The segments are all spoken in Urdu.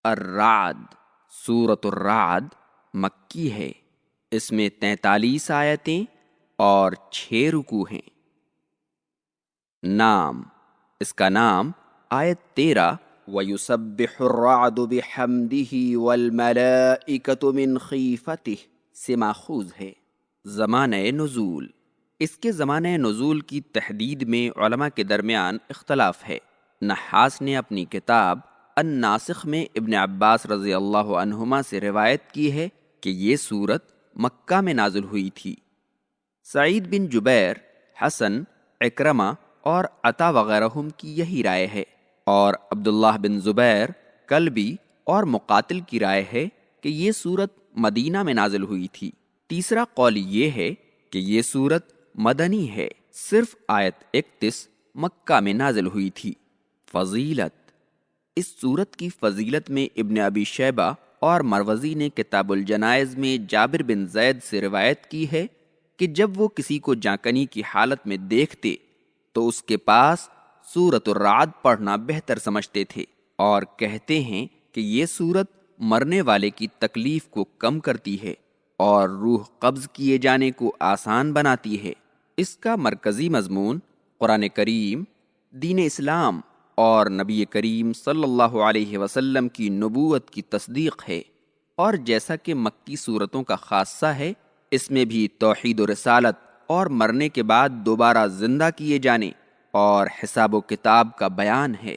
الرعد، سورۃ الرعد مکی ہے۔ اس میں 43 آیتیں اور 6 رکوع ہیں۔ نام، اس کا نام آیت 13 وَيُسَبِّحُ الرَّعْدُ بِحَمْدِهِ وَالْمَلَائِكَةُ مِنْ خِیفَتِهِ سے ماخوذ ہے۔ زمانہ نزول، اس کے زمانہ نزول کی تحدید میں علماء کے درمیان اختلاف ہے۔ نحاس نے اپنی کتاب الناسخ میں ابن عباس رضی اللہ عنہما سے روایت کی ہے کہ یہ سورت مکہ میں نازل ہوئی تھی۔ سعید بن جبیر، حسن، اکرمہ اور عطا وغیرہم کی یہی رائے ہے، اور عبداللہ بن زبیر، کلبی اور مقاتل کی رائے ہے کہ یہ سورت مدینہ میں نازل ہوئی تھی۔ تیسرا قول یہ ہے کہ یہ سورت مدنی ہے، صرف آیت 31 مکہ میں نازل ہوئی تھی۔ فضیلت، اس سورت کی فضیلت میں ابن ابی شیبہ اور مروزی نے کتاب الجنائز میں جابر بن زید سے روایت کی ہے کہ جب وہ کسی کو جانکنی کی حالت میں دیکھتے تو اس کے پاس سورۃ الرعد پڑھنا بہتر سمجھتے تھے، اور کہتے ہیں کہ یہ سورت مرنے والے کی تکلیف کو کم کرتی ہے اور روح قبض کیے جانے کو آسان بناتی ہے۔ اس کا مرکزی مضمون قرآن کریم، دین اسلام اور نبی کریم صلی اللہ علیہ وسلم کی نبوت کی تصدیق ہے، اور جیسا کہ مکی صورتوں کا خاصہ ہے، اس میں بھی توحید و رسالت اور مرنے کے بعد دوبارہ زندہ کیے جانے اور حساب و کتاب کا بیان ہے،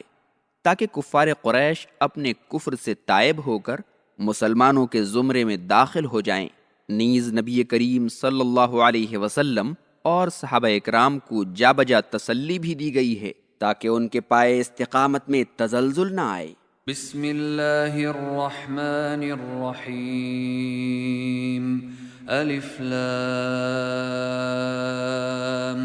تاکہ کفار قریش اپنے کفر سے تائب ہو کر مسلمانوں کے زمرے میں داخل ہو جائیں۔ نیز نبی کریم صلی اللہ علیہ وسلم اور صحابہ اکرام کو جا بجا تسلی بھی دی گئی ہے تاکہ ان کے پائے استقامت میں تزلزل نہ آئے۔ بسم اللہ الرحمن الرحیم، الف لام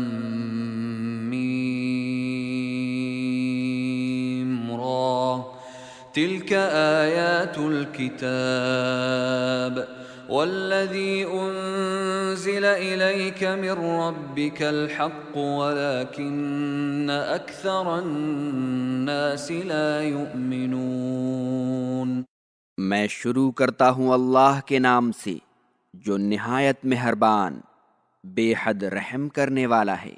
را، تلک آیات الكتاب والذی انزل الیک من ربک الحق ولکن اکثر الناس لا یؤمنون۔ میں شروع کرتا ہوں اللہ کے نام سے جو نہایت مہربان، بے حد رحم کرنے والا ہے۔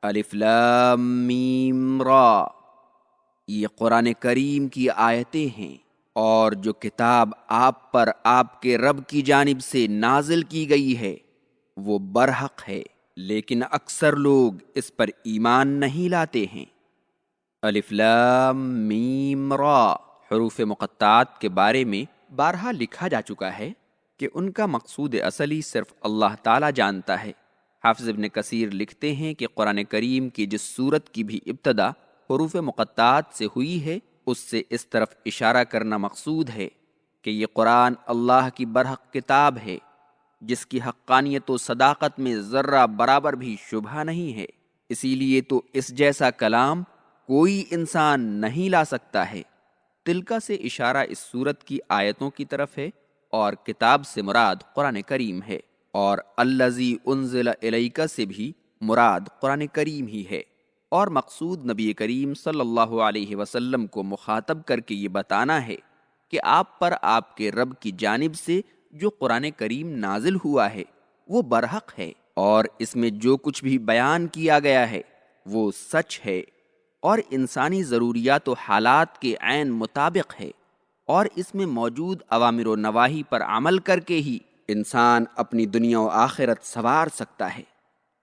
الف لام میم را، یہ قرآن کریم کی آیتیں ہیں، اور جو کتاب آپ پر آپ کے رب کی جانب سے نازل کی گئی ہے وہ برحق ہے، لیکن اکثر لوگ اس پر ایمان نہیں لاتے ہیں۔ الف لام میم را، حروف مقطعات کے بارے میں بارہا لکھا جا چکا ہے کہ ان کا مقصود اصلی صرف اللہ تعالی جانتا ہے۔ حافظ ابن کثیر لکھتے ہیں کہ قرآن کریم کی جس سورت کی بھی ابتدا حروف مقطعات سے ہوئی ہے، اس سے اس طرف اشارہ کرنا مقصود ہے کہ یہ قرآن اللہ کی برحق کتاب ہے، جس کی حقانیت و صداقت میں ذرہ برابر بھی شبہ نہیں ہے، اسی لیے تو اس جیسا کلام کوئی انسان نہیں لا سکتا ہے۔ تلکا سے اشارہ اس سورت کی آیتوں کی طرف ہے، اور کتاب سے مراد قرآن کریم ہے، اور الذی انزل الیک سے بھی مراد قرآن کریم ہی ہے، اور مقصود نبی کریم صلی اللہ علیہ وسلم کو مخاطب کر کے یہ بتانا ہے کہ آپ پر آپ کے رب کی جانب سے جو قرآن کریم نازل ہوا ہے وہ برحق ہے، اور اس میں جو کچھ بھی بیان کیا گیا ہے وہ سچ ہے، اور انسانی ضروریات و حالات کے عین مطابق ہے، اور اس میں موجود اوامر و نواہی پر عمل کر کے ہی انسان اپنی دنیا و آخرت سنوار سکتا ہے،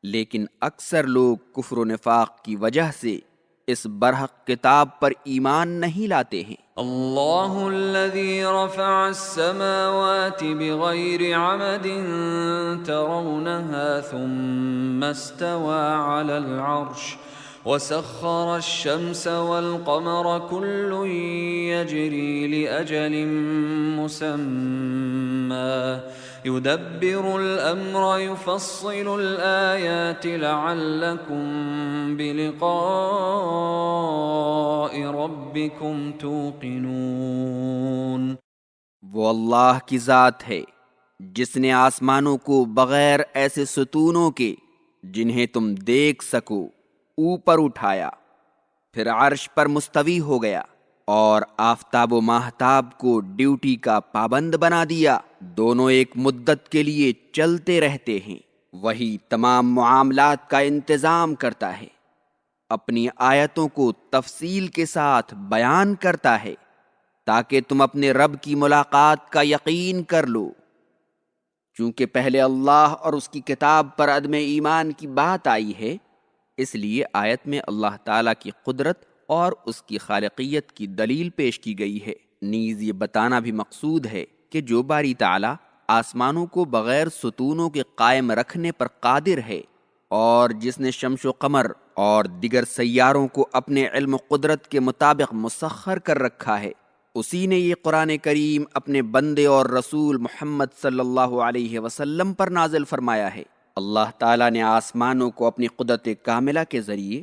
لیکن اکثر لوگ کفر و نفاق کی وجہ سے اس برحق کتاب پر ایمان نہیں لاتے ہیں۔ اللہ الذي رفع السماوات بغير عمد ترونها ثم استوى على العرش وسخر الشمس والقمر كل يجري لأجل مسمى يدبر الأمر يفصل الآيات لعلكم بلقاء ربكم توقنون۔ وہ اللہ کی ذات ہے جس نے آسمانوں کو بغیر ایسے ستونوں کے جنہیں تم دیکھ سکو اوپر اٹھایا، پھر عرش پر مستوی ہو گیا اور آفتاب و ماہتاب کو ڈیوٹی کا پابند بنا دیا، دونوں ایک مدت کے لیے چلتے رہتے ہیں، وہی تمام معاملات کا انتظام کرتا ہے، اپنی آیتوں کو تفصیل کے ساتھ بیان کرتا ہے تاکہ تم اپنے رب کی ملاقات کا یقین کر لو۔ چونکہ پہلے اللہ اور اس کی کتاب پر عدم ایمان کی بات آئی ہے، اس لیے آیت میں اللہ تعالیٰ کی قدرت اور اس کی خالقیت کی دلیل پیش کی گئی ہے۔ نیز یہ بتانا بھی مقصود ہے کہ جو باری تعالیٰ آسمانوں کو بغیر ستونوں کے قائم رکھنے پر قادر ہے، اور جس نے شمس و قمر اور دیگر سیاروں کو اپنے علم و قدرت کے مطابق مسخر کر رکھا ہے، اسی نے یہ قرآن کریم اپنے بندے اور رسول محمد صلی اللہ علیہ وسلم پر نازل فرمایا ہے۔ اللہ تعالیٰ نے آسمانوں کو اپنی قدرت کاملہ کے ذریعے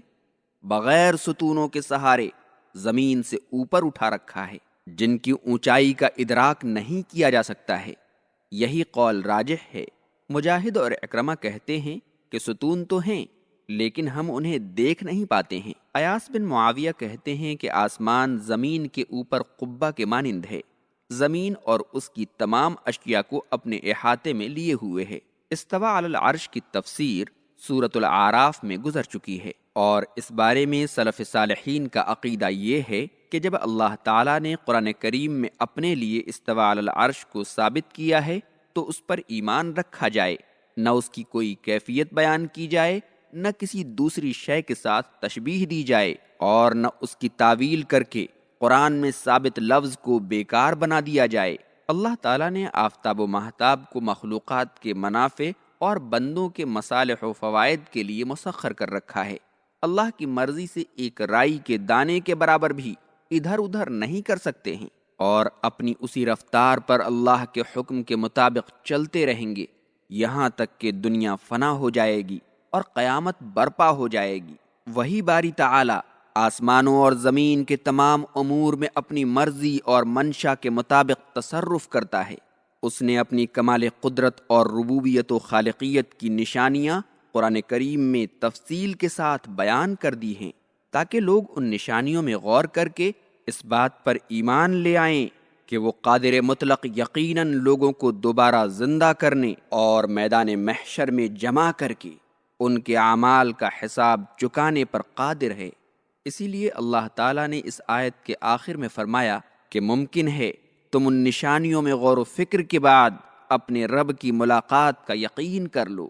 بغیر ستونوں کے سہارے زمین سے اوپر اٹھا رکھا ہے، جن کی اونچائی کا ادراک نہیں کیا جا سکتا ہے۔ یہی قول راجح ہے۔ مجاہد اور اکرمہ کہتے ہیں کہ ستون تو ہیں لیکن ہم انہیں دیکھ نہیں پاتے ہیں۔ ایاس بن معاویہ کہتے ہیں کہ آسمان زمین کے اوپر قبہ کے مانند ہے، زمین اور اس کی تمام اشیاء کو اپنے احاطے میں لیے ہوئے ہے۔ استویٰ علی العرش کی تفسیر سورۃ الاعراف میں گزر چکی ہے، اور اس بارے میں سلف صالحین کا عقیدہ یہ ہے کہ جب اللہ تعالیٰ نے قرآن کریم میں اپنے لیے استویٰ علی العرش کو ثابت کیا ہے تو اس پر ایمان رکھا جائے، نہ اس کی کوئی کیفیت بیان کی جائے، نہ کسی دوسری شے کے ساتھ تشبیہ دی جائے، اور نہ اس کی تعویل کر کے قرآن میں ثابت لفظ کو بیکار بنا دیا جائے۔ اللہ تعالیٰ نے آفتاب و ماہتاب کو مخلوقات کے منافع اور بندوں کے مصالح و فوائد کے لیے مسخر کر رکھا ہے۔ اللہ کی مرضی سے ایک رائی کے دانے کے برابر بھی ادھر ادھر نہیں کر سکتے ہیں، اور اپنی اسی رفتار پر اللہ کے حکم کے مطابق چلتے رہیں گے یہاں تک کہ دنیا فنا ہو جائے گی اور قیامت برپا ہو جائے گی۔ وہی باری تعالیٰ آسمانوں اور زمین کے تمام امور میں اپنی مرضی اور منشا کے مطابق تصرف کرتا ہے۔ اس نے اپنی کمال قدرت اور ربوبیت و خالقیت کی نشانیاں قرآن کریم میں تفصیل کے ساتھ بیان کر دی ہیں تاکہ لوگ ان نشانیوں میں غور کر کے اس بات پر ایمان لے آئیں کہ وہ قادر مطلق یقیناً لوگوں کو دوبارہ زندہ کرنے اور میدان محشر میں جمع کر کے ان کے اعمال کا حساب چکانے پر قادر ہے۔ اسی لیے اللہ تعالیٰ نے اس آیت کے آخر میں فرمایا کہ ممکن ہے تم ان نشانیوں میں غور و فکر کے بعد اپنے رب کی ملاقات کا یقین کر لو۔